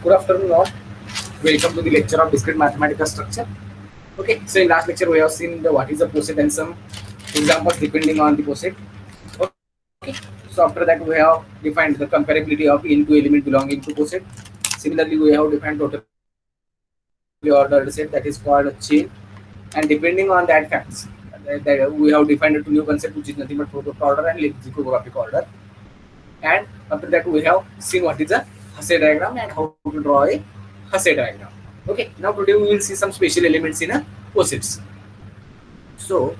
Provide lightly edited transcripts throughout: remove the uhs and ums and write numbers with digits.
Good afternoon all. Welcome to the lecture of discrete mathematical structure. Okay, so in last lecture we have seen what is a poset and some examples depending on the poset. Okay, so after that we have defined the comparability of into element belonging to poset. Similarly, we have defined totally ordered set, that is called a chain, and depending on that facts, that we have defined a new concept which is nothing but product order and lexicographic order. And after that we have seen what is a Hasse diagram and how to draw a Hasse diagram. Okay, now today we will see some special elements in a posets. So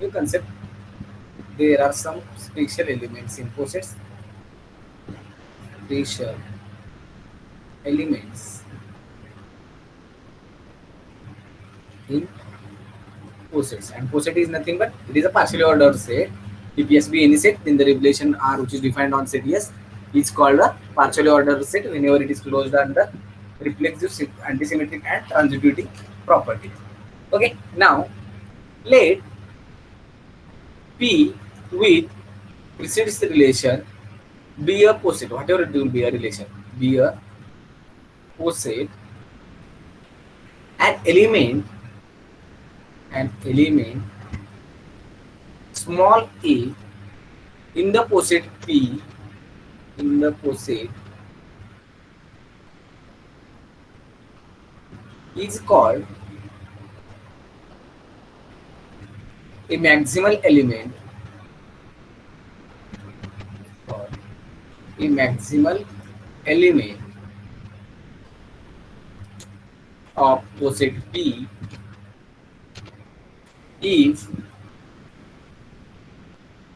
new concept, there are some special elements in posets. Special elements in posets, and poset is nothing but it is a partially ordered set. If yes be any set, then the relation R which is defined on set yes is called a partially ordered set whenever it is closed under reflexive, antisymmetric and transitivity property. Okay, now let P with precedes relation be a poset, whatever it will be a relation, be a poset, an element small a in the poset P, in the poset is called a maximal element, or a maximal element of poset P if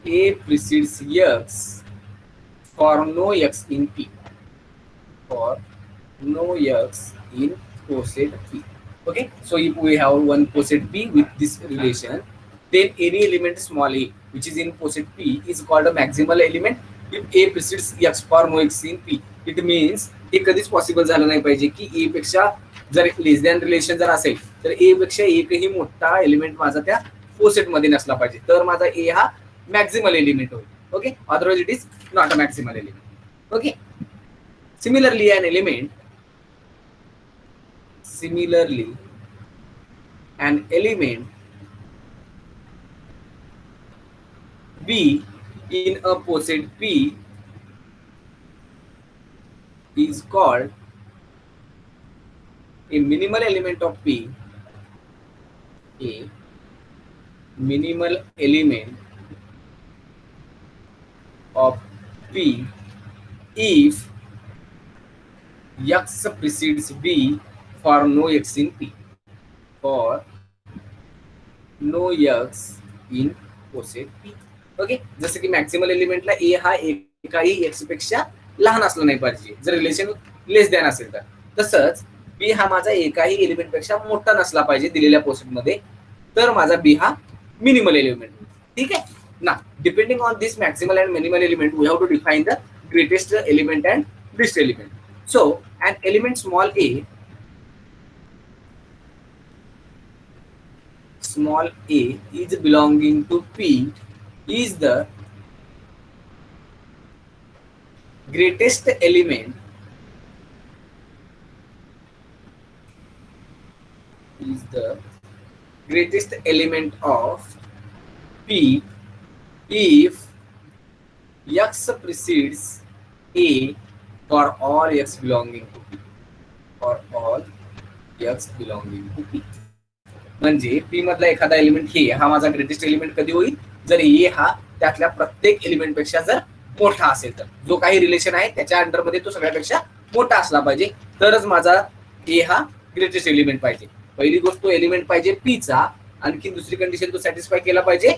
A precedes X for no X in P, for no X in poset P. Okay, so if we have one poset P with this relation, then any element small a which is in poset P is called a maximal element if A precedes X for no X in P. It means हे कधीच possible झालं नाही पाहिजे की ए पेक्षा जर less than relation जर असेल तर ए पेक्षा एकही मोठा एलिमेंट माझा त्या पोसेट मध्ये नसला पाहिजे, तर माझा ए हा मॅक्सिमल एलिमेंट होईल. Okay, otherwise it is not a maximal element. Okay, similarly an element B in a poset P is called a minimal element of P, a minimal element of P if X precedes B for no X in P, for no X in poset P. Okay, जसं की मॅक्सिमल एलिमेंटला ए हा एकाही x पेक्षा लहान असला नाही पाहिजे जर रिलेशन लेस दॅन असेल तर, तसंच बी हा माझा एकाही एलिमेंट पेक्षा मोठा नसला पाहिजे दिलेल्या पोसेट मध्ये, तर माझा बी हा मिनिमल एलिमेंट. ठीक आहे ना. Depending on this maximal and minimal element we have to define the greatest element and least element. So an element small a is belonging to P is the greatest element of P if X precedes A for all X belonging to P, for all X belonging to P. म्हणजे P मधला एखादा element हे हा माझा greatest element कधी होईल, जर ए हा त्यातल्या प्रत्येक एलिमेंट पेक्षा जर मोठा असेल तर, जो काही रिलेशन आहे त्याच्या अंडरमध्ये तो सगळ्यापेक्षा मोठा असला पाहिजे, तरच माझा ए हा ग्रेटेस्ट एलिमेंट पाहिजे. पहिली गोष्ट तो एलिमेंट पाहिजे पी चा, आणखी दुसरी कंडिशन तो सॅटिस्फाय केला पाहिजे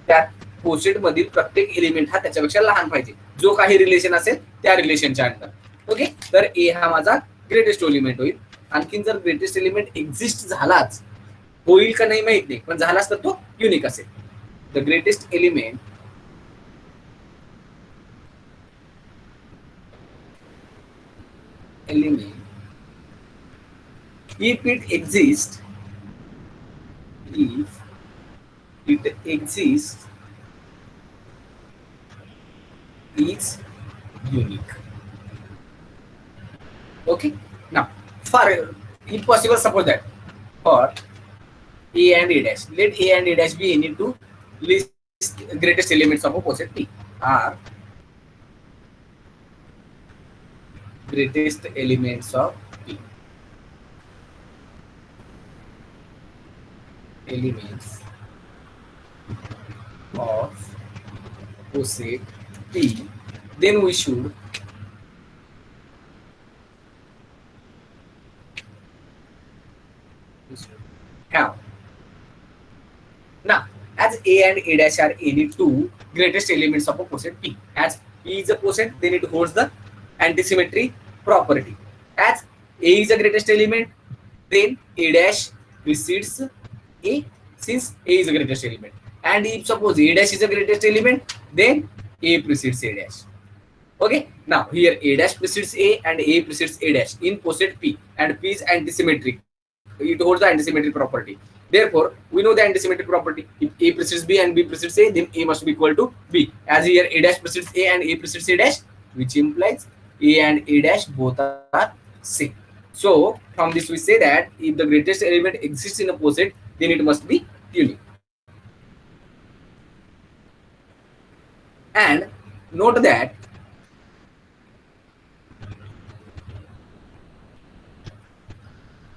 त्या कोसेट मधील प्रत्येक एलिमेंट हा त्याच्यापेक्षा लहान पाहिजे, जो काही रिलेशन असेल त्या रिलेशनच्या अंडर. ओके, तर ए हा माझा ग्रेटेस्ट एलिमेंट होईल. आणखीन जर ग्रेटेस्ट एलिमेंट एक्झिस्ट झालाच, होईल का नाही माहित नाही, पण झालाच तर तो युनिक असेल. The greatest element if it exists is unique. Okay, now for if possible, suppose that for a and a dash, let a and a dash be any two least greatest elements of a poset P are greatest elements of P. Elements of poset P, then we should have. Now, as A and A dash are any two greatest elements of a poset P, as P is a poset, then it holds the antisymmetry property. As A is the greatest element, then A dash precedes A, since A is the greatest element. And if suppose A dash is the greatest element, then A precedes A dash. Okay, now here A dash precedes A and A precedes A dash in poset P, and P is antisymmetric. It holds the antisymmetric property. Therefore, we know the antisymmetric property. If A precedes B and B precedes A, then A must be equal to B. As here A dash precedes A and A precedes A dash, which implies A and A dash both are same. So from this we say that if the greatest element exists in a poset, then it must be unique. And note that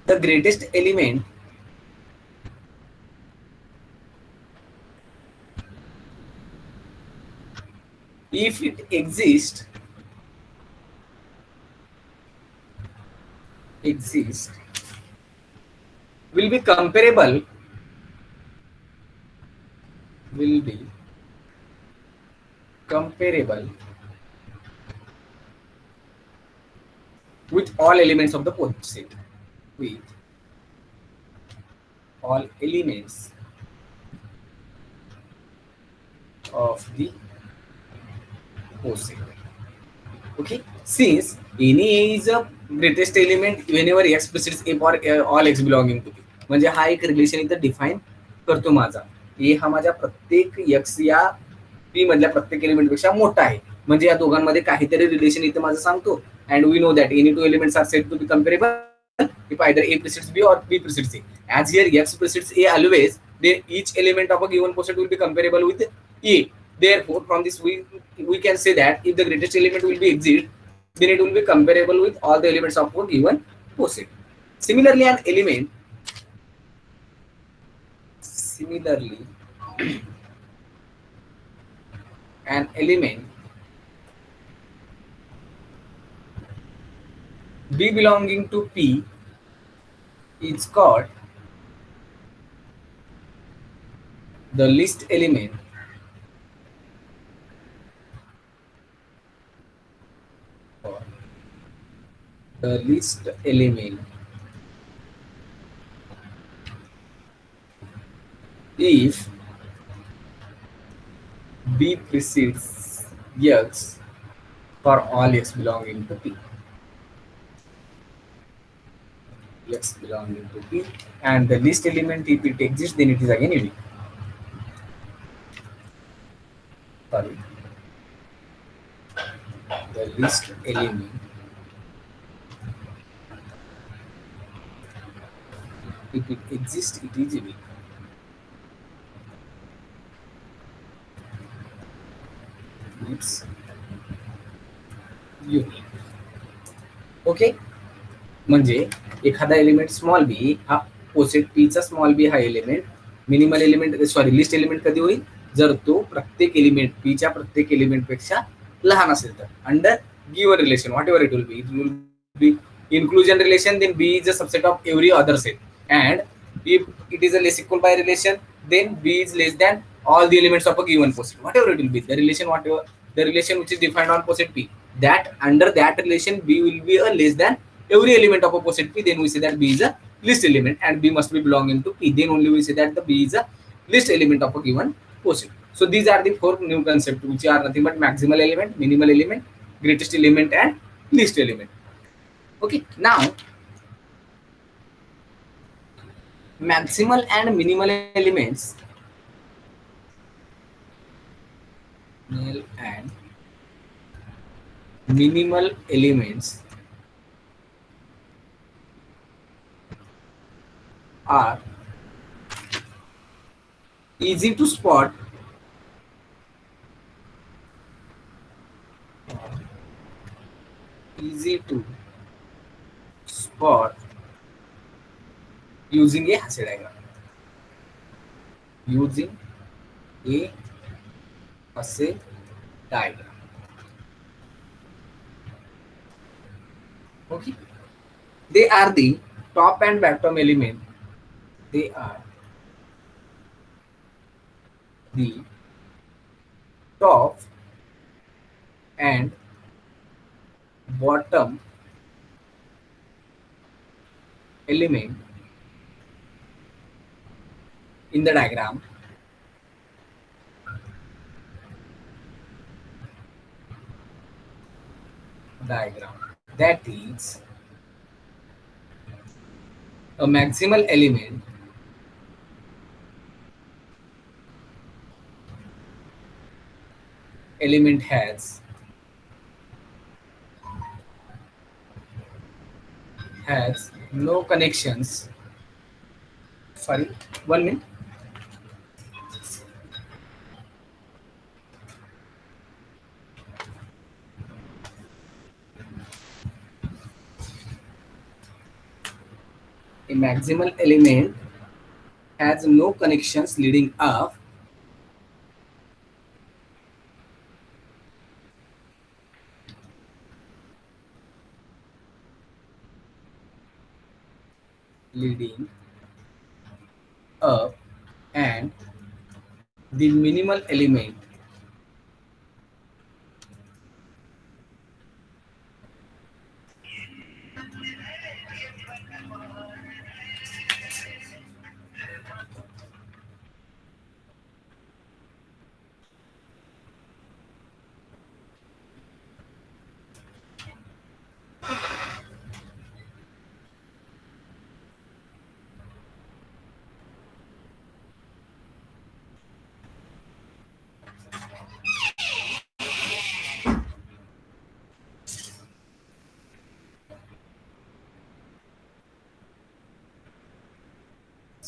the greatest element if it exists will be comparable with all elements of the poset, with all elements of the poset. Okay, since any A is a greatest element whenever X precedes A for all X belonging to P. म्हणजे हा एक relation इथं define करतो माझा. A हा माझ्या प्रत्येक x या पी मधल्या प्रत्येक एलिमेंट पेक्षा मोठा आहे, म्हणजे या दोघांमध्ये काहीतरी रिलेशन इथं माझं सांगतो. And we know that any two elements are said to be comparable if either A precedes B or B precedes A. As here X precedes A always, then each element of a given poset will be comparable with A. Therefore, from this we can say that if the greatest element will be exist, then it will be comparable with all the elements of a given poset. Similarly, an element B belonging to P is called the least element if B precedes X for all X belonging to P. X belonging to P, and the least element if it exists, then it is again unique. Sorry, the least element if it exists, it is unique. It's unique. Okay, म्हणजे एखादा element small B हा पोसेट पीचा small B हा element minimal element sorry list element कधी होईल जर तो प्रत्येक एलिमेंट पीच्या प्रत्येक एलिमेंटपेक्षा लहान असेल तर under given relation what ever it will be inclusion relation, then B is a subset of every other set, and if it is a less equal by relation, then B is less than all the elements of a given poset, whatever it will be the relation, whatever the relation which is defined on poset P, that under that relation B will be a less than every element of a poset P, then we say that B is a list element and B must be belonging to P, then only we say that the B is a list element of a given poset. So these are the four new concepts which are nothing but maximal element, minimal element, greatest element and least element. Okay, now maximal and minimal elements and minimal elements are easy to spot easy to spot using a Hasse diagram. Using a Hasse diagram. Okay, they are the top and bottom element. They are the top and bottom element in the diagram. That is a maximal element has no connections. Sorry, 1 minute. A maximal element has no connections leading up, and the minimal element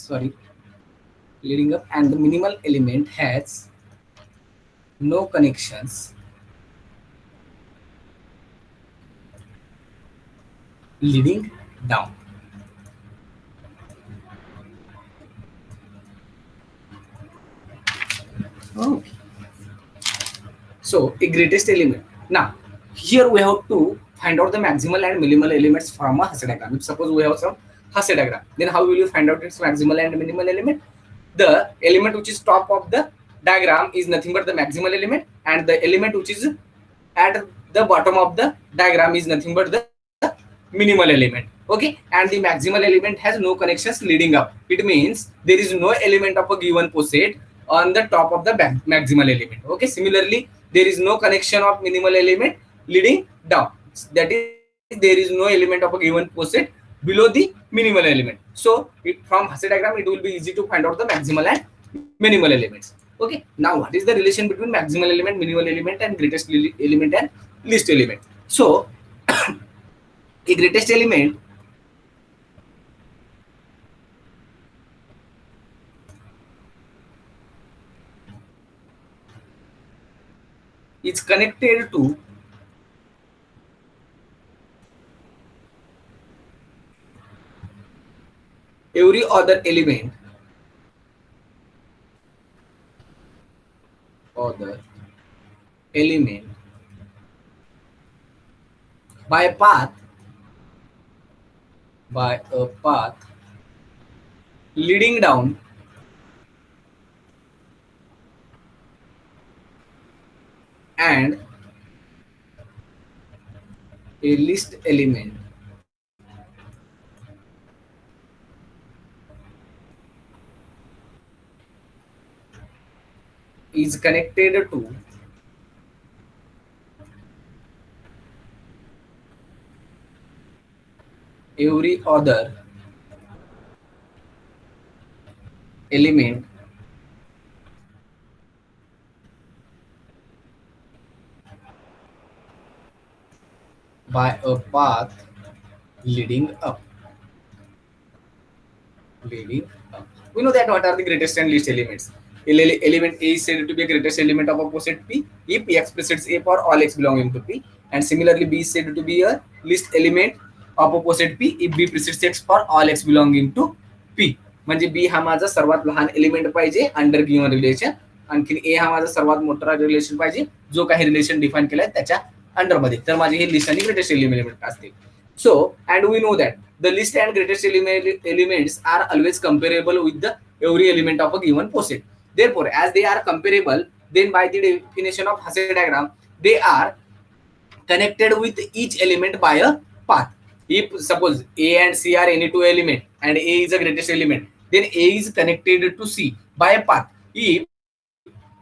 sorry leading up, and the minimal element has no connections leading down. Okay. So a greatest element. Now here we have to find out the maximal and minimal elements from a Hasse diagram. If suppose we have some Hasse diagram, then how will you find out its maximal and minimal element? The element which is top of the diagram is nothing but the maximal element, and the element which is at the bottom of the diagram is nothing but the minimal element. Okay, and the maximal element has no connections leading up. It means there is no element of a given poset on the top of the maximal element. Okay, similarly there is no connection of minimal element leading down. That is, there is no element of a given poset below the minimal element. So from Hasse diagram it will be easy to find out the maximal and minimal elements. Okay, now what is the relation between maximal element, minimal element, and greatest element and least element? So a greatest element is connected to every other element by a path leading down and a list element is connected to every other element by a path leading up. Leading up. We know that what are the greatest and least elements. Element A is said to be a greatest element of opposite P if P x precedes A for all x belonging to P, and similarly B is said to be a least element of opposite P if B precedes x for all x belonging to P. म्हणजे B हा माझा सर्वात लहान element पाहिजे under given relation, आणखी ए हा माझा सर्वात मोठा रिलेशन पाहिजे जो काही रिलेशन डिफाइन केलाय त्याच्या अंडर मध्ये, तर माझे हे लिस्ट आणि ग्रेटेस्ट एलिमेंट असतील. So, and we know that the least and greatest elements are always comparable with the every element of a given poset. Therefore, as they are comparable, then by the definition of Hasse diagram, they are connected with each element by a path. If suppose A and C are any two element and A is the greatest element, then A is connected to C by a path. If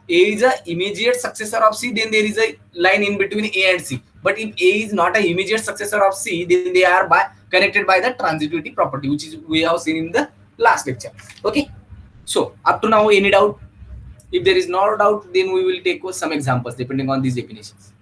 A is a immediate successor of C, then there is a line in between A and C. But if A is not an immediate successor of C, then they are connected by the transitivity property, which is we have seen in the last lecture. Okay. So up to now, any doubt? If there is no doubt, then we will take some examples depending on these definitions.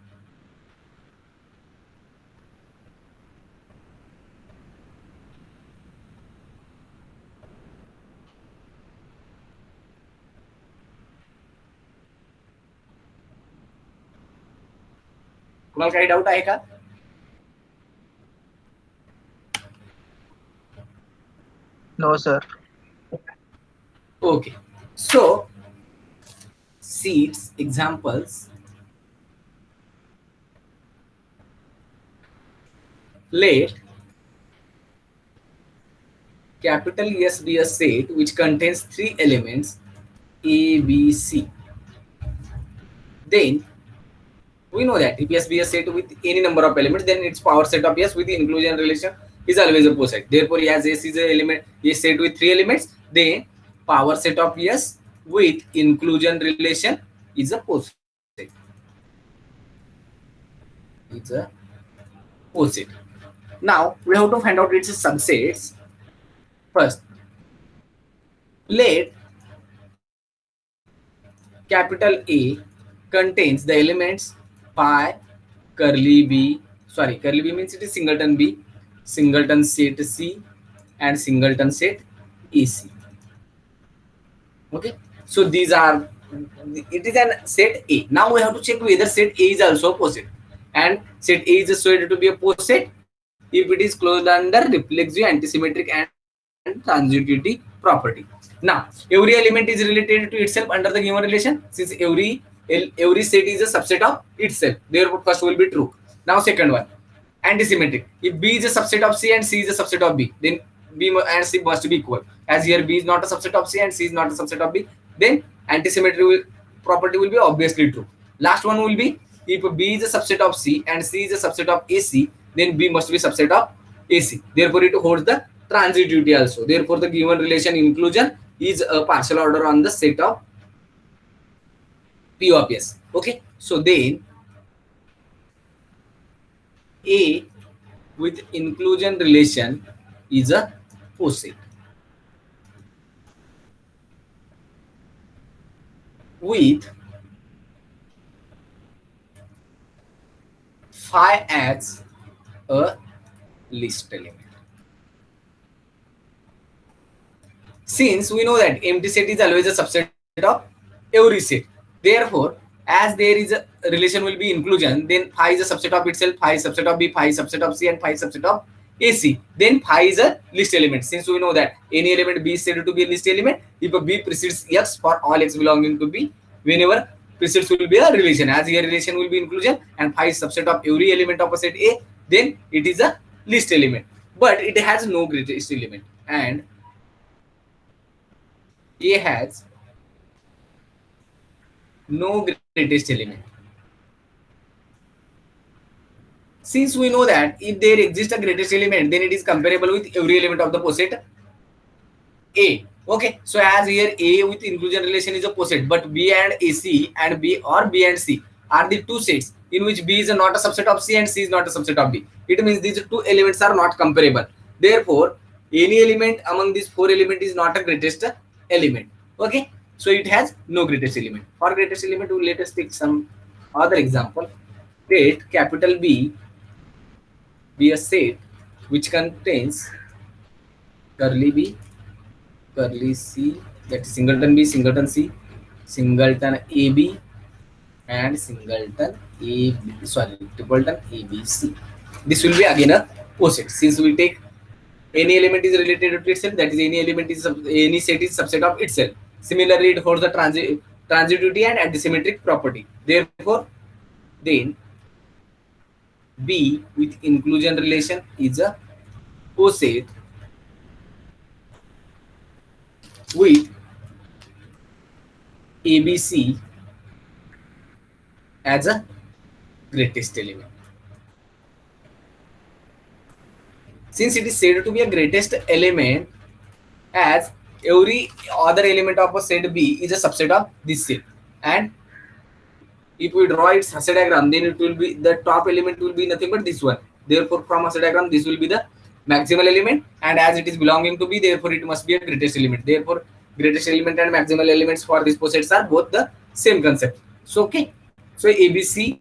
Kunal काही doubt आहे का? No, sir. Okay. So, seeds examples. Let capital S be a set which contains three elements A, B, C. Then we know that if S be a set with any number of elements, then its power set of S with the inclusion relation is always a poset. Therefore, as S is a element, is set with three elements, then power set of S with inclusion relation is a poset. It's a poset. Now we have to find out its subsets. First, let capital A contains the elements pi, curly B, sorry, curly B means it is singleton B, singleton set C, and singleton set AC. Okay, so these are, it is an set A. Now we have to check whether set A is also a poset, and set A is said to be a poset if it is closed under reflexive, antisymmetric, and transitivity property. Now every element is related to itself under the given relation, since every set is a subset of itself, therefore first will be true. Now second one, antisymmetric. If B is a subset of C and C is a subset of B, then B and C must be equal. As here B is not a subset of C and C is not a subset of B, then antisymmetry property will be obviously true. Last one will be, if B is a subset of C and C is a subset of AC, then B must be subset of AC. Therefore it holds the transitivity also. Therefore the given relation inclusion is a partial order on the set of P of S. Okay, so then A with inclusion relation is a poset. With phi as a list element. Since we know that empty set is always a subset of every set, therefore as there is a relation will be inclusion, then phi is a subset of itself, phi is subset of B, phi is subset of C, and phi is subset of AC, then phi is a list element. Since we know that any element B is said to be a list element if a B precedes X for all X belonging to B, whenever precedes will be a relation. As here relation will be inclusion and phi is subset of every element of a set A, then it is a list element. But it has no greatest element, and A has no greatest element. Since we know that if there exists a greatest element, then it is comparable with every element of the poset A. Okay, so as here A with inclusion relation is a poset, but B and AC and B or B and C are the two sets in which B is not a subset of C and C is not a subset of B. It means these two elements are not comparable. Therefore, any element among these four elements is not a greatest element. Okay, so it has no greatest element. For greatest element, let us take some other example. Let capital B be a set which contains curly B, curly C, that is singleton B, singleton C, singleton AB, and singleton A, sorry, tripleton ABC. This will be again a poset. Since we take any element is related to itself, that is any element is any set is subset of itself. Similarly, it holds the transitivity and antisymmetric property. Therefore, then B with inclusion relation is a poset with ABC as a greatest element. Since it is said to be a greatest element, as every other element of a set B is a subset of this set, and if we draw its Hasse diagram, then it will be the top element will be nothing but this one. Therefore, from Hasse diagram, this will be the maximal element, and as it is belonging to B, therefore it must be a greatest element. Therefore, greatest element and maximal elements for these posets are both the same concept. So okay, so ABC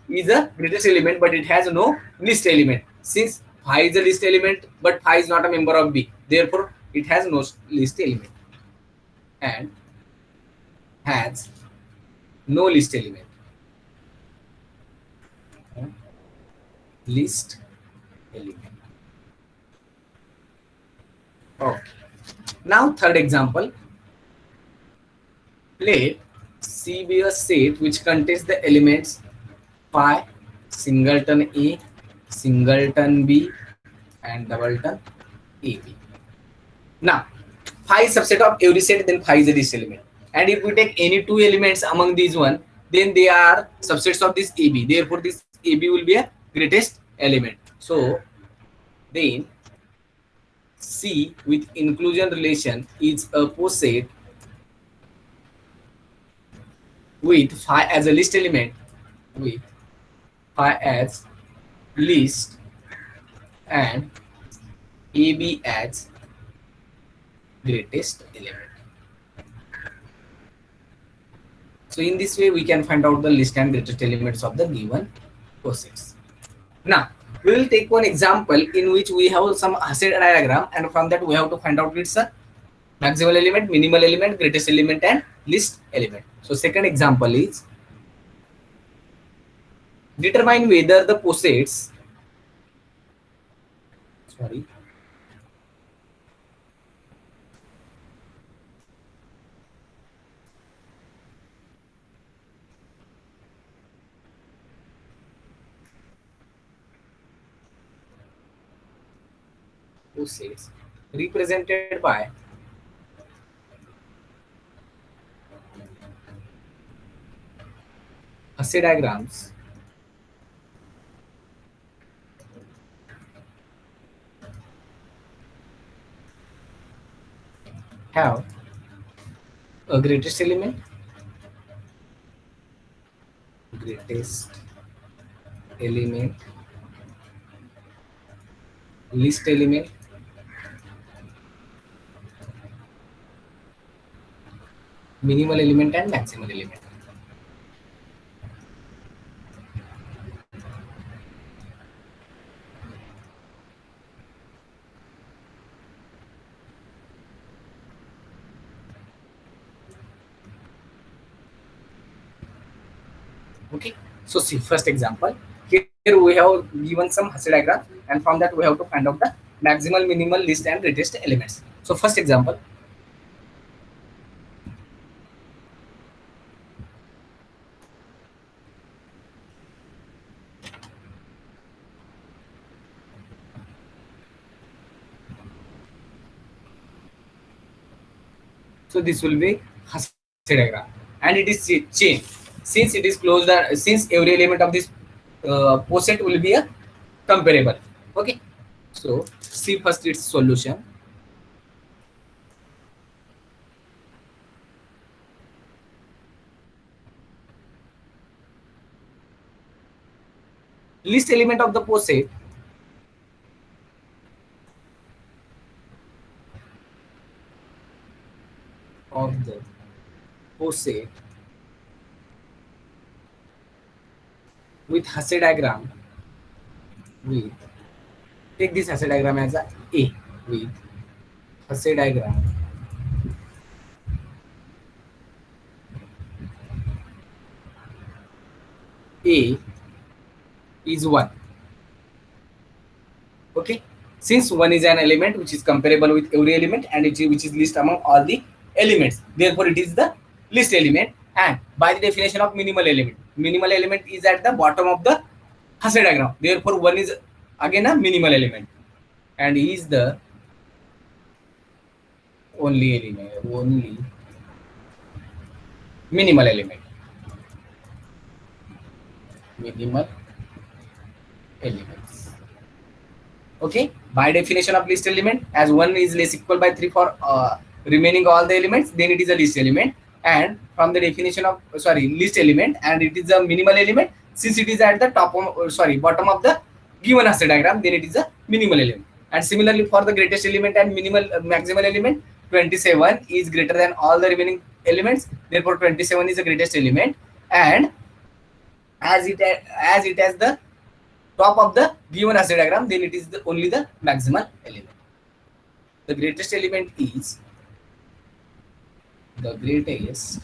is a greatest element, but it has no list element. Since phi is a list element, but phi is not a member of B, therefore it has no list element and has no list element. List element. Okay. Now third example. Let C be a set which contains the elements phi, singleton A, singleton B, and doubleton AB. Now, phi is subset of every set, then phi is a list element. And if we take any two elements among these one, then they are subsets of this AB. Therefore, this AB will be a greatest element. So, then C with inclusion relation is a poset with phi as a list element, with phi as list and AB as greatest element. So in this way, we can find out the list and greatest elements of the given posets. Now, we will take one example in which we have some Hasse diagram, and from that we have to find out its maximal element, minimal element, greatest element, and list element. So second example is determine whether the posets, sorry, posets represented by Hasse diagrams have a greatest element, greatest element, list element, minimal element, and maximal element. Okay, so see first example. Here we have given some Hasse diagram, and from that we have to find out the maximal, minimal, least and greatest elements. So first example. So this will be Hasse diagram, and it is chain. Since it is closed, since every element of this poset will be a comparable. Okay. So see first its solution. Least element of the poset of the poset with Hasse diagram, with take this Hasse diagram as a with Hasse diagram A is 1. Okay, since 1 is an element which is comparable with every element and which is least among all the elements, therefore it is the least element. And by the definition of minimal element is at the bottom of the Hasse diagram, therefore 1 is again a minimal element and is the only minimal element. Minimal elements. Okay, by definition of least element, as 1 is less equal by 3 for remaining all the elements, then it is a least element. And from the definition of least element, and it is a minimal element, since it is at the top of bottom of the given Hasse diagram, then it is a minimal element. And similarly for the greatest element and maximal element, 27 is greater than all the remaining elements, therefore 27 is the greatest element. And as it has the top of the given Hasse diagram, then it is only the maximal element. The greatest element is the greatest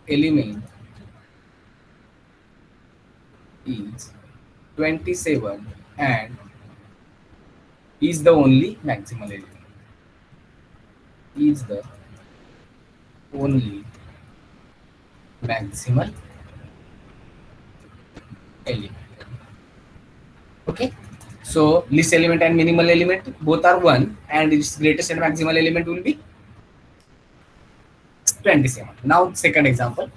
element is 27 and is the only maximal element. Is the only maximal element. Okay. So least element and minimal element both are 1, and its greatest and maximal element will be 27. Now second example.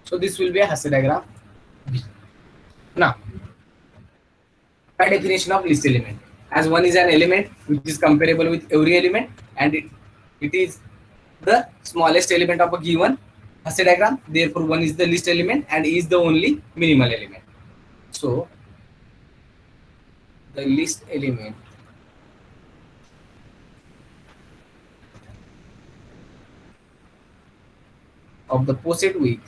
So this will be a Hasse diagram. Now, by definition of least element, as 1 is an element which is comparable with every element, and it is the smallest element of a given Hasse diagram, therefore 1 is the least element and is the only minimal element. So the least element of the poset with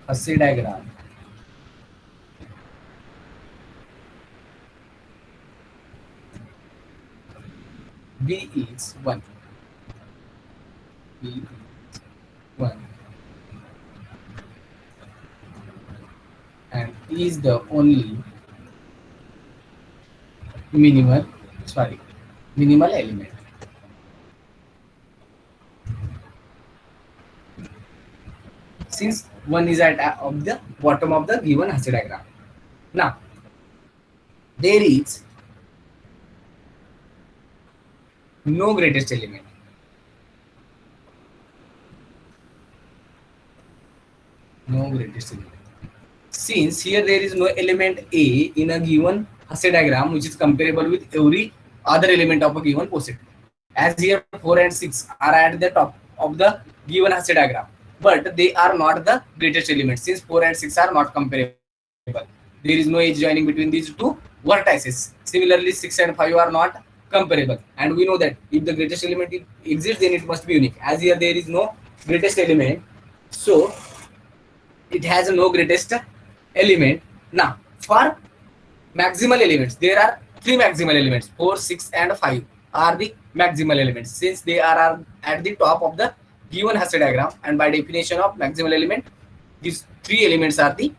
Hasse diagram B is 1. B is 1 and is the only minimal element. Since 1 is at of the bottom of the given Hasse diagram. Now there is no greatest element. No greatest element. Since here there is no element A in a given Hasse diagram which is comparable with every other element of a given poset. As here 4 and 6 are at the top of the given Hasse diagram, but they are not the greatest element since 4 and 6 are not comparable. There is no edge joining between these two vertices. Similarly, 6 and 5 are not comparable, and we know that if the greatest element exists, then it must be unique. As here there is no greatest element, so it has no greatest element. Now for maximal elements, there are three maximal elements, 4, 6 and 5 are the maximal elements since they are at the top of the given Hasse diagram, and by definition of maximal element, these three elements are the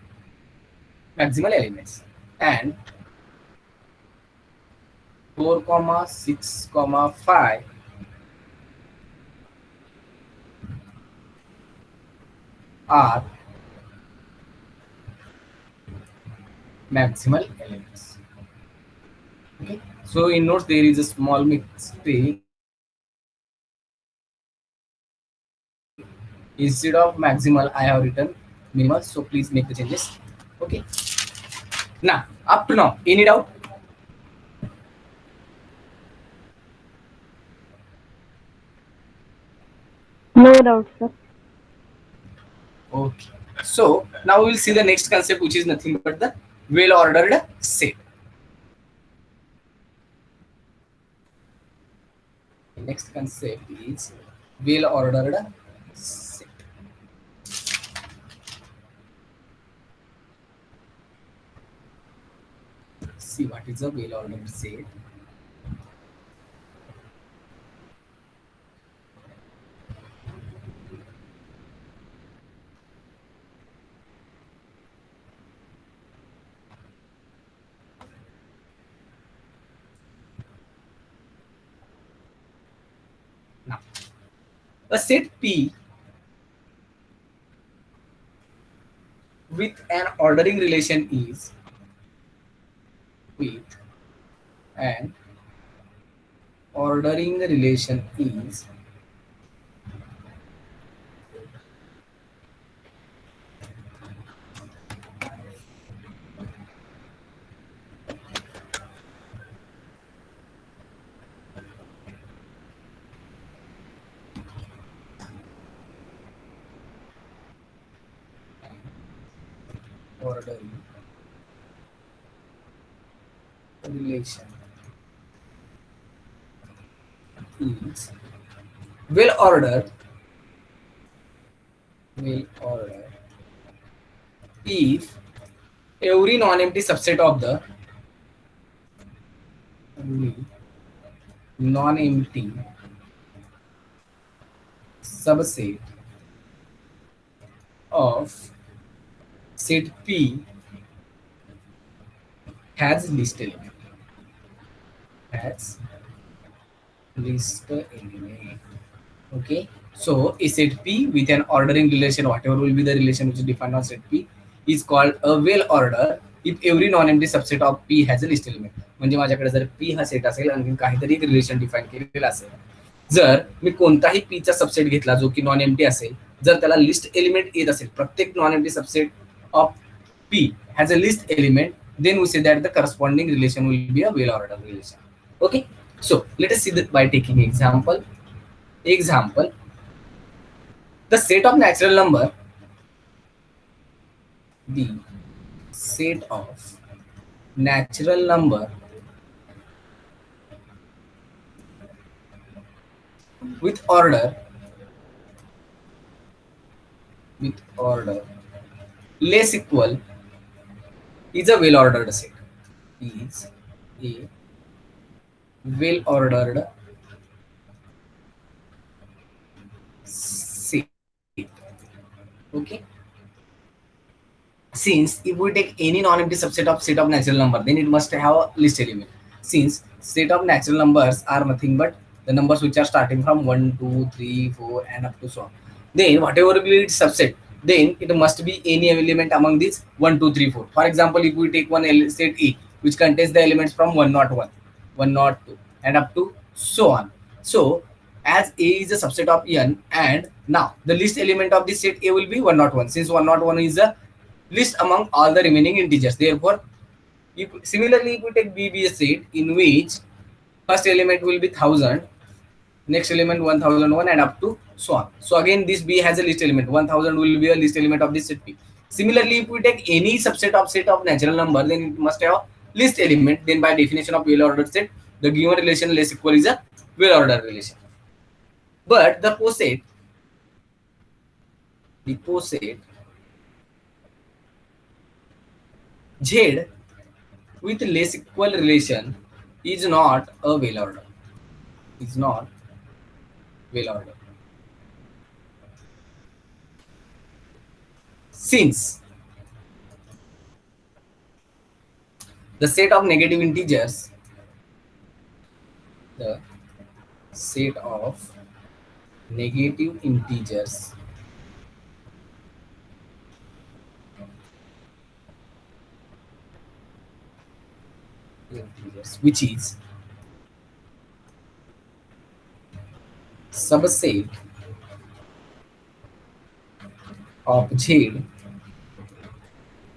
maximal elements. And 4, 6, 5 are maximal elements. Okay, so in notes there is a small mistake. Instead of maximal I have written minimal, so please make the changes. Okay, now up to now any doubt? No doubt, sir. Okay, so now we will see the next concept, which is nothing but the well ordered set. Next concept is well ordered set. See what is a well ordered set. Now, a set P with an ordering relation is with an ordering relation is ordering relation is well ordered if every non-empty subset of the non-empty subset of set P has list element. Has list element. Okay, so a set P with an ordering relation, whatever will be the relation which is defined on set P, is called a well order if every non-empty subset of P has a list element. म्हणजे माझ्याकडे जर P हा set असेल आणि काहीतरी एक relation define केलेलं असेल, जर मी कोणताही P चा सबसेट घेतला जो की नॉन एम्प्टी असेल, जर त्याला लिस्ट एलिमेंट येत असेल, प्रत्येक non empty subset of P has a list element, then we say that the corresponding relation will be a well ordered relation. Okay, so let us see that by taking example. The set of natural number, the set of natural number with order less equal is a well ordered set. Is a well ordered set. Okay, since if we take any non-empty subset of set of natural number, then it must have a list element. Since set of natural numbers are nothing but the numbers which are starting from 1, 2, 3, 4 and up to so on, then whatever will be its subset, then it must be any element among these 1, 2, 3, 4. For example, if we take one set A which contains the elements from 101, 102 and up to so on, so as A is a subset of n, and now the least element of this set A will be 101, since 101 is the least among all the remaining integers. Therefore, similarly, if we take B be a set in which first element will be 1000, next element 1001, and up to so on. So again, this B has a least element. 1000 will be a least element of this set B. Similarly, if we take any subset of set of natural number, then it must have least element. Then by definition of well-ordered set, the given relation less equal is a well-ordered relation. But the poset Z with less equal relation is not a well-ordered. Is not well-ordered. Since the set of negative integers, the set of negative integers which is subset of Z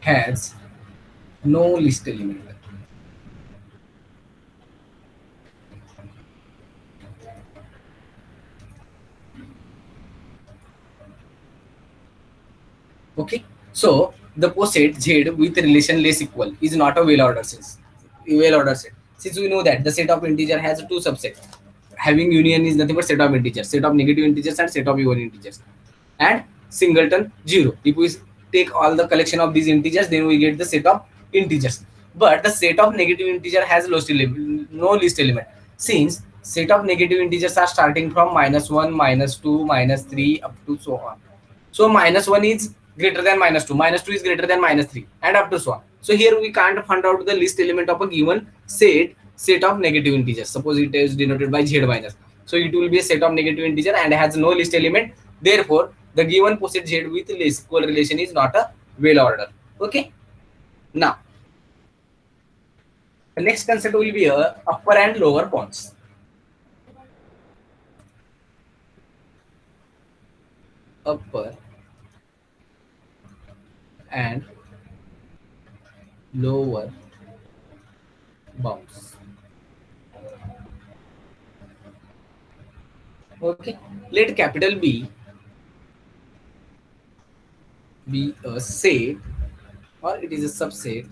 has no least element. Okay, so the poset Z with relation less equal is not a well-ordered set. Since we know that the set of integer has two subsets, having union is nothing but set of integers, set of negative integers and set of even integers, and singleton 0. If we take all the collection of these integers, then we get the set of integers. But the set of negative integer has no least element, since set of negative integers are starting from -1, -2, -3 up to so on. So -1 is greater than -2, -2 is greater than -3, and up to so on. So here we can't find out the least element of a given set of negative integers. Suppose it is denoted by Z minus. So it will be a set of negative integer and has no least element. Therefore, the given poset Z with less equal relation is not a well order. Okay. Now, the next concept will be a upper and lower bounds. Upper and lower bounds. Okay, let capital B be a set, or it is a subset.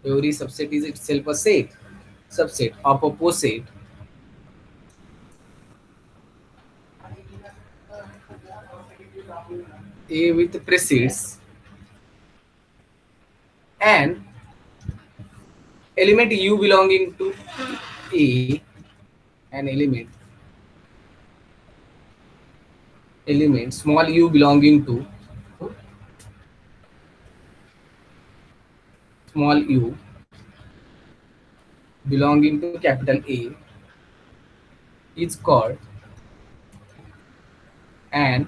Every subset is itself a subset of a poset A with precedes and element U belonging to A, an element small u belonging to small u belonging to capital A is called an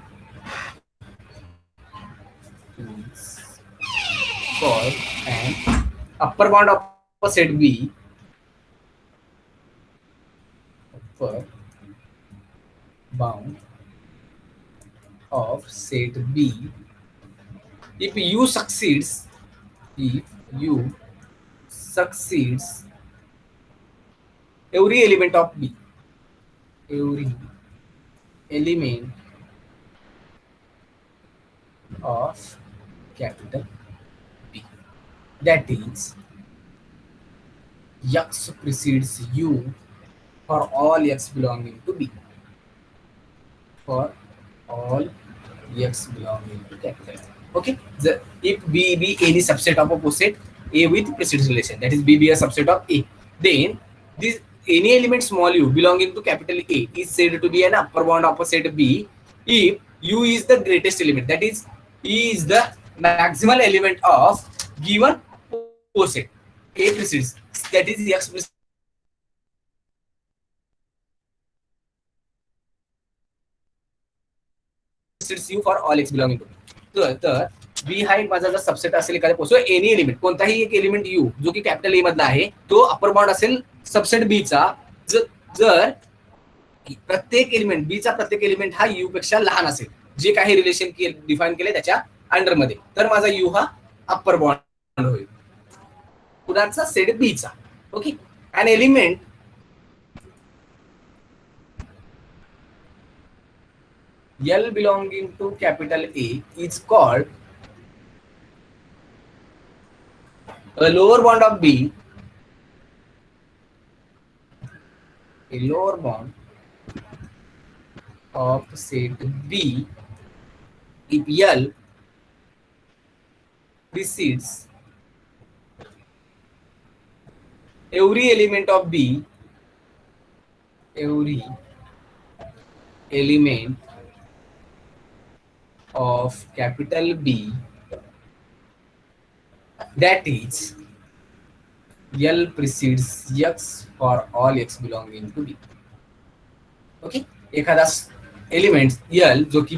upper bound of a set B. Upper bound of set B if U succeeds every element of B, every element of capital B, that is X precedes U for all X belonging to B, for all X belonging to capital A. Okay, if B be any subset of a poset A with precedes relation, that is B be a subset of A, then this any element small u belonging to capital A is said to be an upper bound of a set B if U is the greatest element, that is E is the maximal element of given poset A precedes, that is X precedes U for all X belonging to B. तर B हा एक माझा जर subset असेल एखाद्या post any element कोणताही एक element you जो की कॅपिटल ए मधला आहे तो अपर बाउंड असेल सबसेट बी चा जर प्रत्येक एलिमेंट बीचा प्रत्येक एलिमेंट हा यू पेक्षा लहान असेल, जे काही रिलेशन डिफाईन केले त्याच्या अंडरमध्ये, तर माझा यू हा अप्पर बॉन्ड होईल. कुणाचा? सेट बीचा. Okay. An element L belonging to capital A is called a lower bond of B, a lower bond of set B if L precedes every element of B, every element of capital B, that is L precedes X for all X belonging to B. Okay. एखादा element L जो की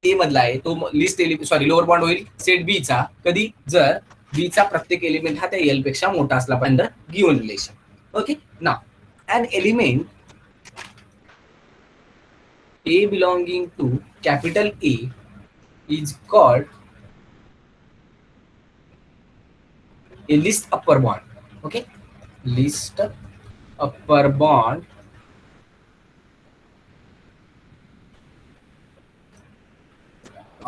ए मधला आहे तो list lower bond होईल set B चा कधी? जर बी चा प्रत्येक एलिमेंट हा त्या एल पेक्षा मोठा असला पाहिजे given relation. Okay. Now an element A belonging to capital A is called a list upper bond. Okay. List upper bond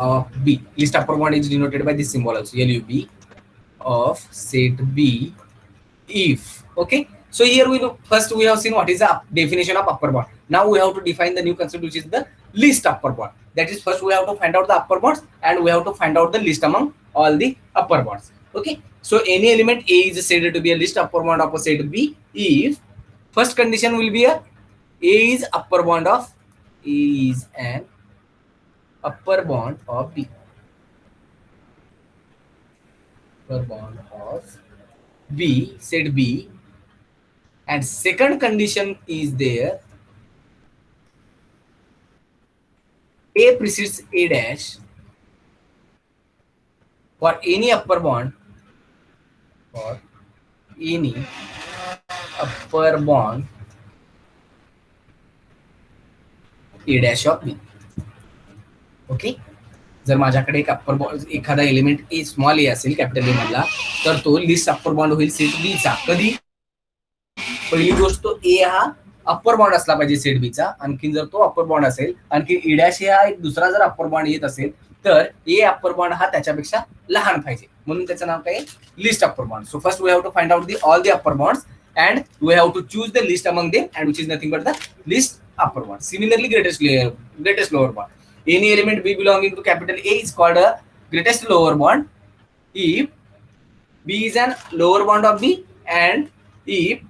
of B. List upper bond is denoted by this symbol also, LUB, of set B if. Okay. So here we look, first we have seen what is the definition of upper bond. Now we have to define the new concept, which is the least upper bond. That is, first we have to find out the upper bonds and we have to find out the list among all the upper bonds. Okay. So any element A is said to be a least upper bond of a set B if first condition will be a is upper bond of A is an upper bond of B. Upper bond of B, set B, and second condition is there A precedes A dash for any upper bond, for any upper bond A dash of B. Okay. जर माझ्याकडे एक upper bond एखादा element ए small ए असेल capital ए मधला, तर तो list upper bond होईल set B चा. कधी? पहिली गोष्ट तो ए हा अप्पर बॉन्ड असला पाहिजे सेट बी चा. आणखी जर तो अप्पर बॉन्ड असेल, आणखी ई डॅश हा एक दुसरा जर अप्पर बॉन्ड येत असेल, तर ए अप्पर बॉन्ड हा त्याच्यापेक्षा लहान पाहिजे, म्हणून त्याचं नाव काय? Least upper bound. So first we have to find out all the upper bounds and we have to choose the least among them, and which is nothing but the least upper bond. Similarly, greatest lower bond. Any element B belonging to capital A is called a greatest lower bond if B is an lower bond of B and if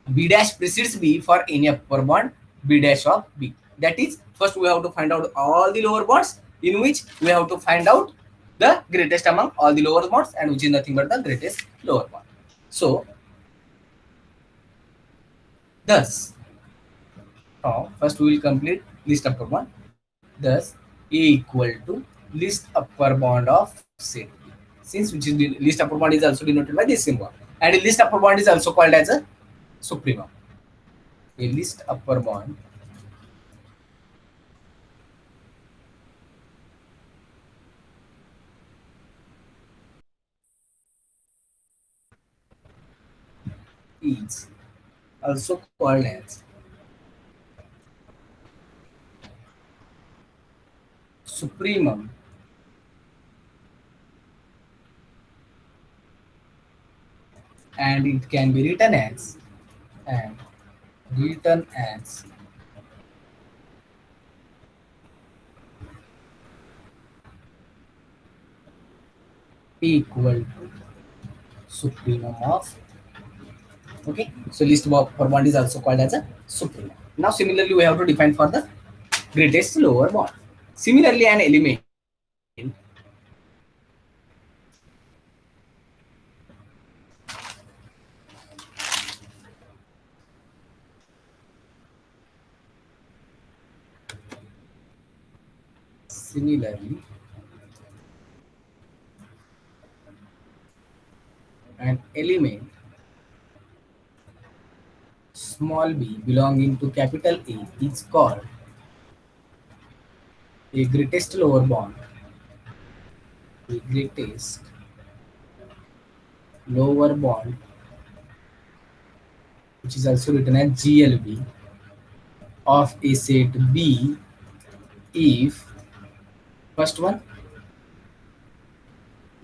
B dash precedes B for any upper bond B dash of B. That is, first we have to find out all the lower bonds, in which we have to find out the greatest among all the lower bonds, and which is nothing but the greatest lower bond. So thus, first we will complete list upper bond. Thus, A equal to least upper bond of set B. Since which is least upper bond is also denoted by this symbol, and a least upper bond is also called as a supremum. A least upper bond is also called as supremum and it can be written as P equal to supremum of. Okay, so least upper bond is also called as a supremum. Now similarly we have to define for the greatest lower bond. Similarly, an element an element small b belonging to capital A is called a greatest lower bound. A greatest lower bound, which is also written as GLB, of a set B if first one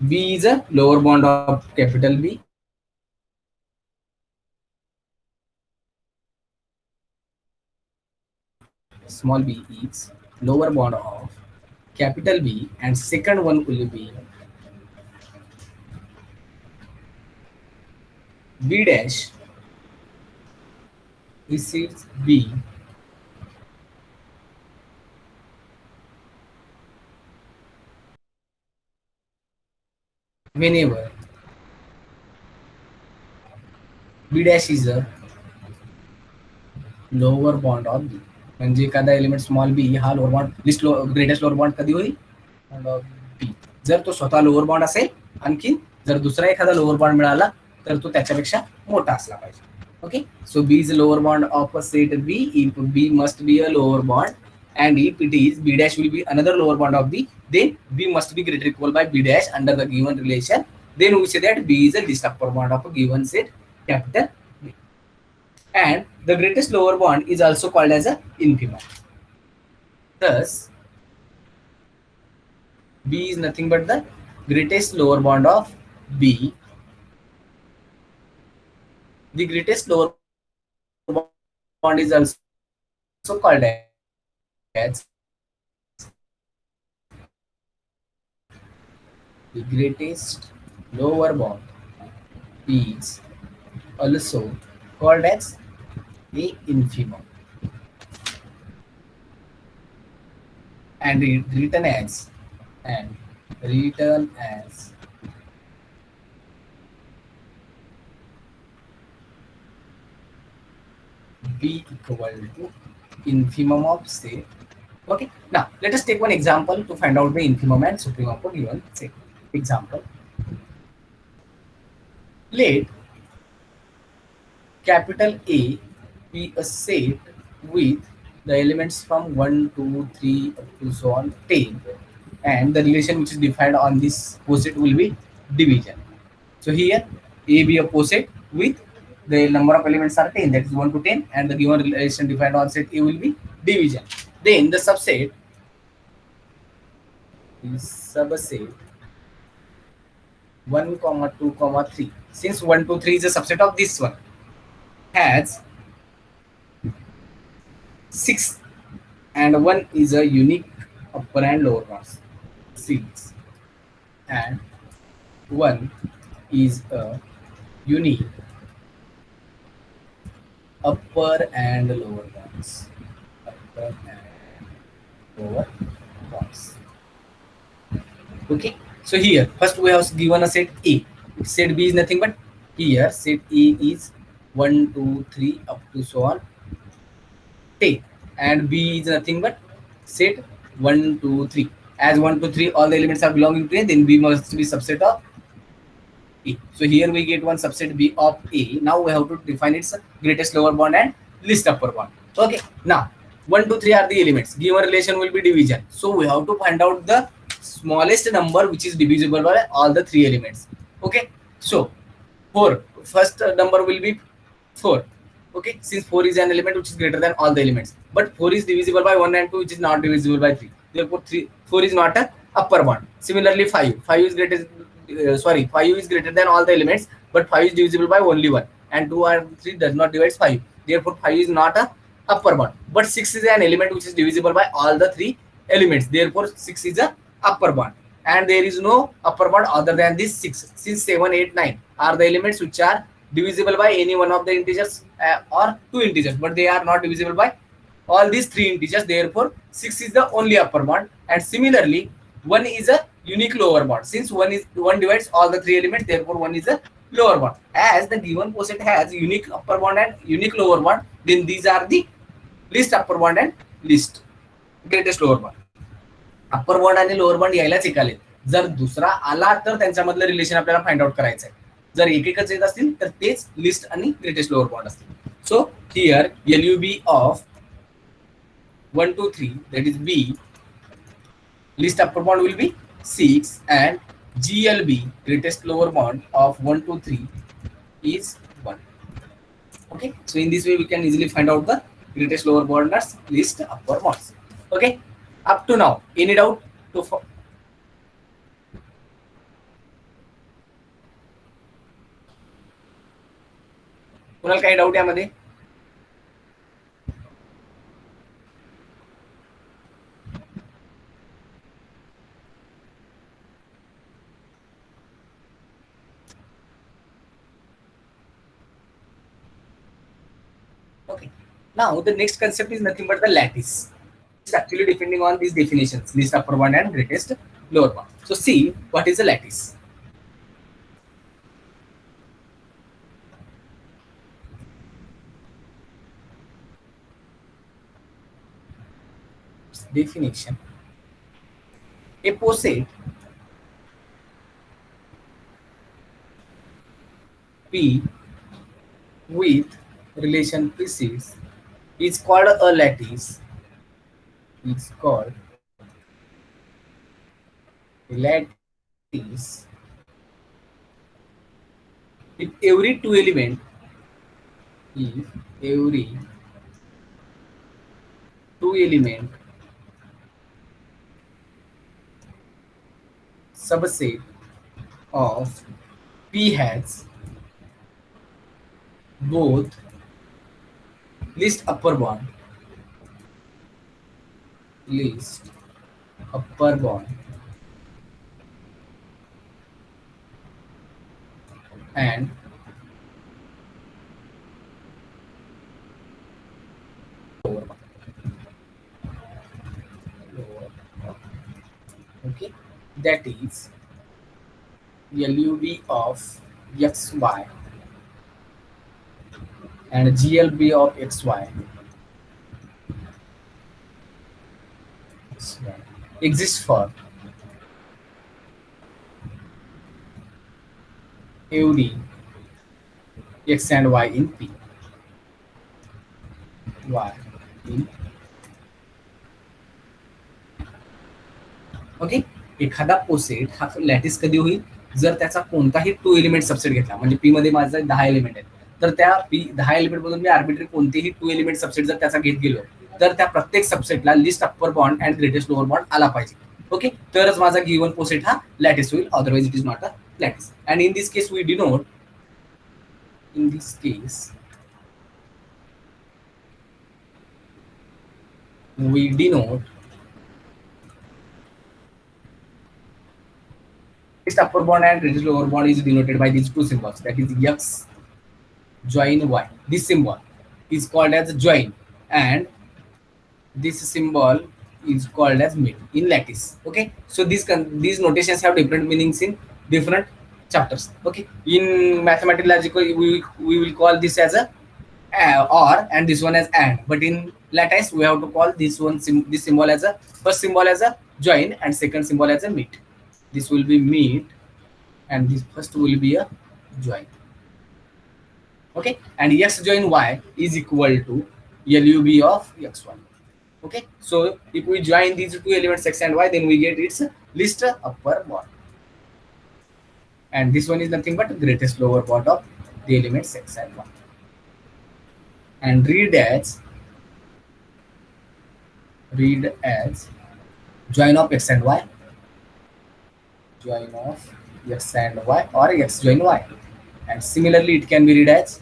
B is a lower bound of capital B, small b is lower bound of capital B, and second one will be B dash precedes B whenever B dash is a lower bound of B. म्हणजे एखादा element small B हा lower bound least greatest lower bound कधी होईल B, जर तो स्वतः lower bond असेल, आणखी जर दुसरा एखादा लोअर बॉन्ड मिळाला तर तो त्याच्यापेक्षा मोठा असला पाहिजे. Okay, so B is lower bound of a set B if B must be a lower bound, and if it is B dash will be another lower bond of B, then B must be greater or equal by B dash under the given relation. Then we say that B is a least upper bond of a given set capital B. And the greatest lower bond is also called as a infimum. Thus, B is nothing but the greatest lower bond of B. The greatest lower bond is also called as the greatest lower bond is also called as a infimum, and written as B equal to infimum of set. Okay, now let us take one example to find out the infimum and supremum of a given set. Example: let capital A be a set with the elements from 1, 2, 3 up to so on 10, and the relation which is defined on this poset will be division. So here A be a poset with the number of elements are 10, that is 1 to 10, and the given relation defined on set A will be division. Then the subset is subset 1, 2, 3. Since 1, 2, 3 is a subset of this one, has 6, and 1 is a unique upper and lower bounds, 6, and 1 is a unique upper and lower bounds. Upper and lower bounds. Okay, so here first we have given a set A. Set B is nothing but here set A is 1, 2, 3 up to so on 10, and B is nothing but set 1, 2, 3. As 1, 2, 3 all the elements are belonging to A, then B must be subset of A. So here we get one subset B of A. Now we have to define its greatest lower bound and least upper bound. Okay, now 1, 2, 3 are the elements. Given relation will be division. So we have to find out the smallest number which is divisible by all the 3 elements. Okay, so 4, first number will be 4. Okay, since 4 is an element which is greater than all the elements, but 4 is divisible by 1 and 2, which is not divisible by 3. Therefore 4 is not a upper bound. Similarly 5 is greater 5 is greater than all the elements, but 5 is divisible by only 1, and 2 and 3 does not divide 5. Therefore 5 is not a upper bound. But 6 is an element which is divisible by all the 3 elements. Therefore 6 is a upper bound, and there is no upper bound other than this 6. Since 7, 8, 9 are the elements which are divisible by any one of the integers or 2 integers, but they are not divisible by all these 3 integers. Therefore 6 is the only upper bound, and similarly 1 is a unique lower bound. Since 1 divides all the 3 elements, therefore 1 is a lower bound. As the given poset has unique upper bound and unique lower bound, then these are the least upper bound and least greatest lower bound. Upper bond आणि lower bond यायलाच एकाले, जर दुसरा आला तर त्यांच्यामधलं relation आपल्याला find out करायचं आहे. जर एकच येत असतील तर तेच लिस्ट आणि ग्रेटेस्ट लोअर बॉन्ड असतील. So here LUB of 1 2 3 that is B, least upper bond will be 6 and GLB greatest lower bond of 1 2 3 is 1. Okay, so in this way we can easily find out the greatest lower bonders least upper bonds. Okay, up to now any doubt to कुणाला काही doubt यामध्ये? Okay, now the next concept is nothing but the lattice. It's actually depending on these definitions, least upper bound and greatest lower bound. So see what is a lattice. Definition: a poset P with relation precedes is called a lattice. It's called a lattice if every two element, if every two element subset of P has both least upper bond, least upper bond and lower bond. Lower bond. Okay, that is LUB of XY and GLB of XY exists for every X and Y in P. Y in okay. एखादा पोसेट हा lattice कधी होईल जर त्याचा कोणताही to element subset घेतला. म्हणजे P मध्ये माझा 10 एलिमेंट आहेत तर त्या पी 10 एलिमेंट मधून मी आर्बिट्री कोणतेही टू एलिमेंट सबसेट जर त्याचा घेत गेलो तर त्या प्रत्येक सबसेटला least upper bound and greatest lower bound आला पाहिजे. ओके, तरच माझा गिवन पोसेट हा लॅटिस होईल, otherwise it is not a lattice. And in this case we denote, in this case we denote least upper bond and greatest lower bond is denoted by these two symbols, that is X join Y. This symbol is called as join and this symbol is called as mid in lattice. Okay, so these notations have different meanings in different chapters. Okay, in mathematical logic we will call this as a or and this one as and, but in lattice we have to call this one this symbol as a first symbol as a join and second symbol as a meet. This will be meet and this first will be a join. Okay, and X join Y is equal to LUB of X1. Okay, so if we join these two elements X and Y, then we get its least upper bond, and this one is nothing but greatest lower bond of the elements X and Y. And read as join of X and Y, join of X and Y, or X join Y. And similarly it can be read as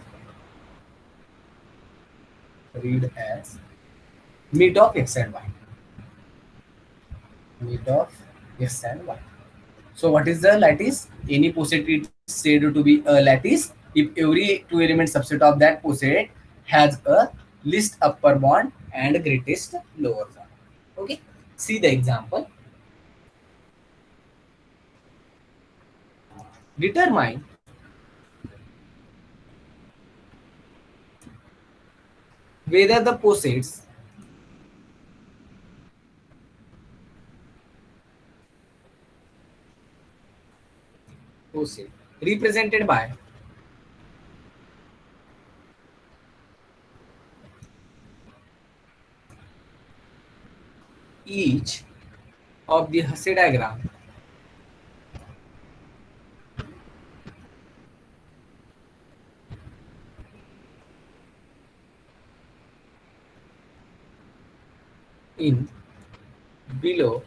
meet of X and Y, meet of X and Y. So what is the lattice? Any poset is said to be a lattice if every two element subset of that poset has a least upper bond and greatest lower bond. Okay, see the example. Determine whether the posets represented by each of the Hasse diagram in below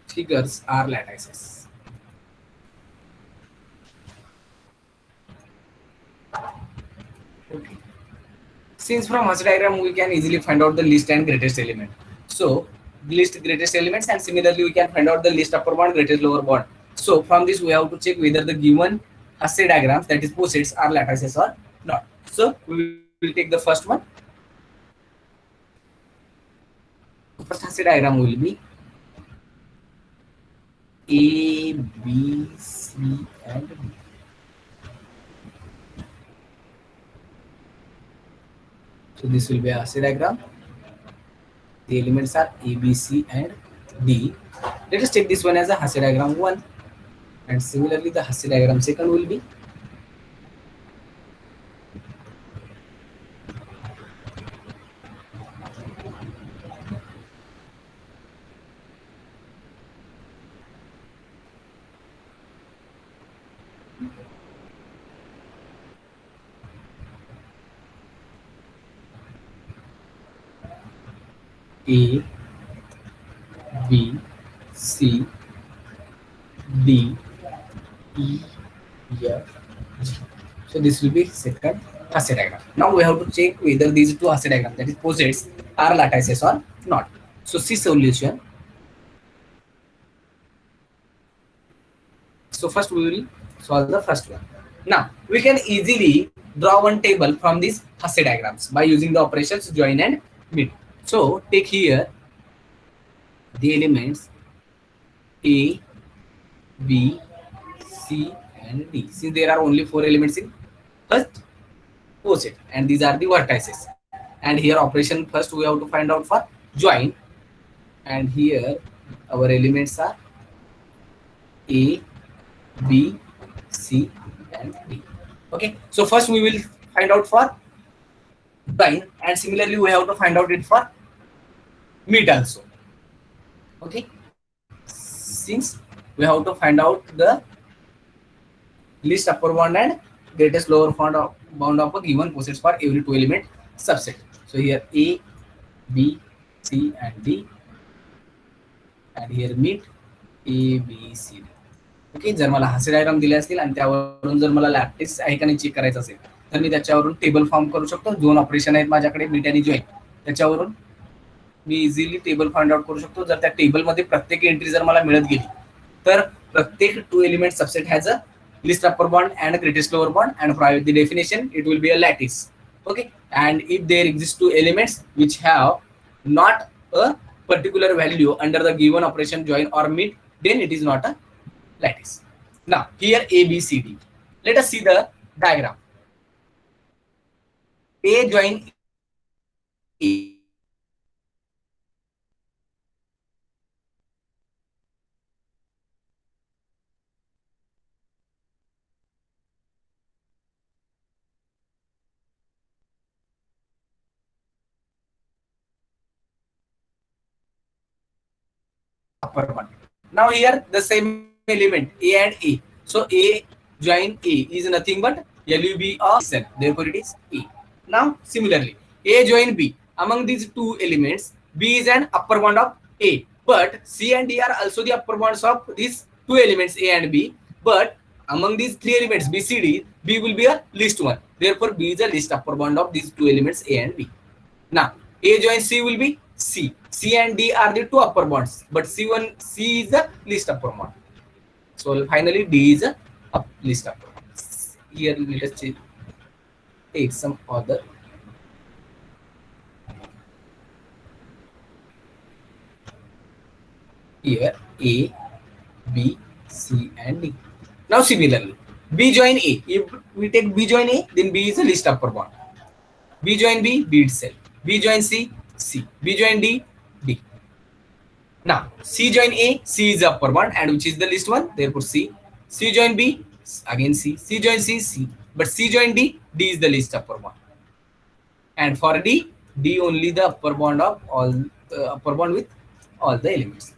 figures are lattices. Okay. Since from Hasse diagram we can easily find out the least and greatest element. So least greatest elements, and similarly we can find out the least upper bound, greatest lower bound. So from this we have to check whether the given Hasse diagrams, that is posets, are lattices or not. So we will take the first one. First Hasse diagram will be A, B, C, and D. So this will be a Hasse diagram. The elements are A, B, C, and D. Let us take this one as a Hasse diagram 1, and similarly the Hasse diagram second will be A, B, C, D, E, F, G. So this will be second Hasse diagram. Now we have to check whether these two Hasse diagrams, that is posets, are lattices or not. So see solution. So first we will solve the first one. Now we can easily draw one table from these Hasse diagrams by using the operations join and meet. So take here the elements A, B, C, and D. Since there are only 4 elements in first poset, and these are the vertices. And here operation first we have to find out for join. And here our elements are A, B, C, and D. Okay. So first we will find out for join, and similarly we have to find out it for meet also. Okay. Since we have to find out the least upper bound and greatest lower bound of a given posets for every 2 element subset. So here A, B, C, and D, and here meet A, B, C, D. Okay. जर मला हास्य diagram दिले असतील आणि त्यावरून जर मला lattice आहे का नाही चेक करायचं असेल तर मी त्याच्यावरून टेबल फॉर्म करू शकतो. 2 ऑपरेशन आहेत माझ्याकडे, मीट आणि जॉइन. त्याच्यावरून मी इझिली टेबल फाइंड आउट करू शकतो. जर त्या टेबलमध्ये प्रत्येक एंट्री जर मला मिळत गेली तर प्रत्येक 2 element subset has a least upper bond and greatest lower bond, and for the definition it will be a lattice. Okay. And if there exist 2 elements which have not a particular value under the given operation join or meet, then it is not a lattice. Now here A, B, C, D. Let us see the diagram. A join A. Upper one. Now here the same element A and A. So A join A is nothing but LUB of cell. Therefore it is A. Now similarly A join B. Among these 2 elements, B is an upper bound of A, but C and D are also the upper bounds of these 2 elements A and B. But among these 3 elements B, C, D, B will be a least one. Therefore B is a least upper bound of these 2 elements A and B. Now A join C will be C. C and D are the 2 upper bonds, but C is the least upper bond. So finally D is a least upper bond. Here let us take some other. Here A, B, C, and D. Now similarly B join A. If we take B join A, then B is the least upper bond. B join B, B itself. B join C, C. B join D, D. Now C join A, C is the upper bond and which is the least one, therefore C. C join B, again C. C join C, C. But C join D, D is the least upper bond. And for D, D only the upper bond of all upper bond with all the elements.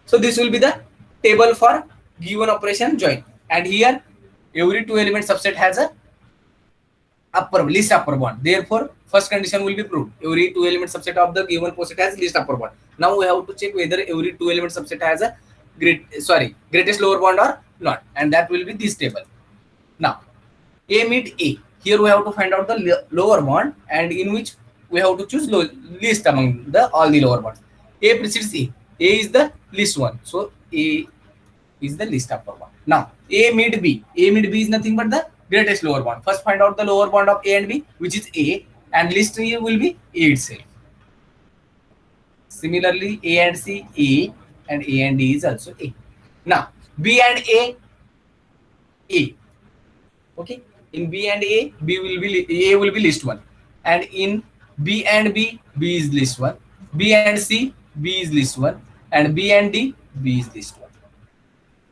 So this will be the table for given operation join. And here every two element subset has a least upper bond. Therefore, first condition will be proved. Every two element subset of the given poset has least upper bond. Now we have to check whether every two element subset has a greatest lower bond or not, and that will be this table. Now, A meet A. Here we have to find out the lower bond, and in which we have to choose least among the all the lower bonds. A precedes A. A is the least one, so A is the least upper bond. Now, A meet B. A meet B is nothing but the greatest lower bond. First, find out the lower bond of A and B, which is A, and least here will be A itself. Similarly, A and C, A, and A and D is also A. Now, B and A, A. Okay, in B and A, A will be least one, and in B and B, B is least one. B and C, B is least one, and B and D, B is least one.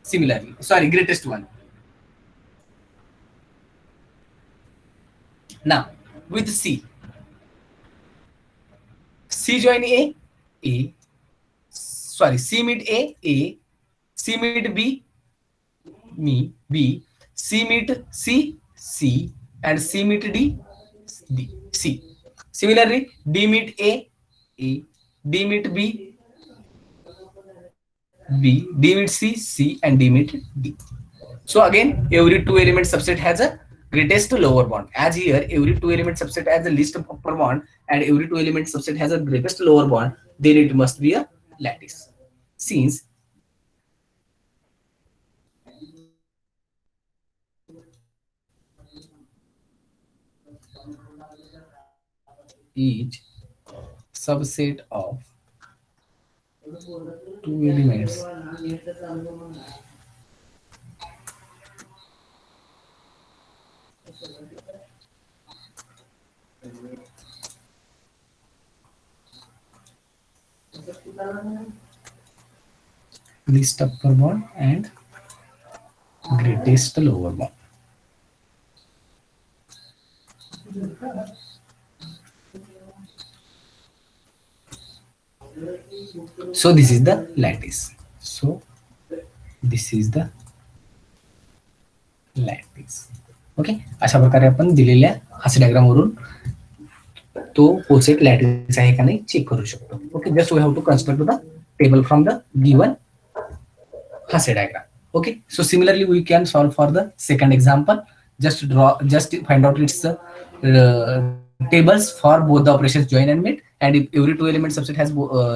Similarly, greatest one. Now, with C join A, C meet A, C meet B, B, C meet C, and C meet D, C. Similarly, D meet A, D meet B, D meet C, and D meet D. So again, every two element subset has a greatest lower bond. As here, every two element subset has the least upper bond, and every two element subset has a greatest lower bond, then it must be a lattice. Since each subset of two elements least upper bond and greatest lower bond. So this is the lattice. So this is the lattice. Okay, अशा प्रकारे आपण दिलेल्या हास्य diagram वरून तो पोसेट lattice आहे का नाही चेक करू शकतो. Okay, just we have to construct the table from the given Hasse diagram. Okay, so similarly we can solve for the second example. Just find out its tables for both the operations join and meet, and if every two element subset has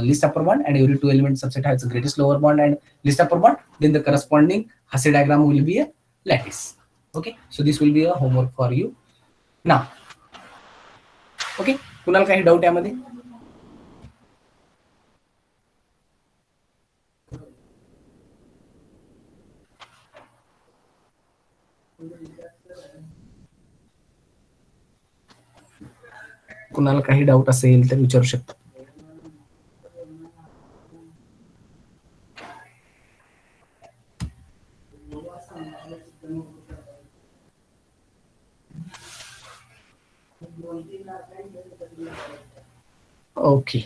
least upper bond and every two element subset has the greatest lower bond and least upper bond, then the corresponding Hasse diagram will be a lattice. Okay, so this will be a homework for you now. Okay, कुणाला काही doubt यामध्ये? कुणाला काही doubt असेल तर विचारू शकता. Okay.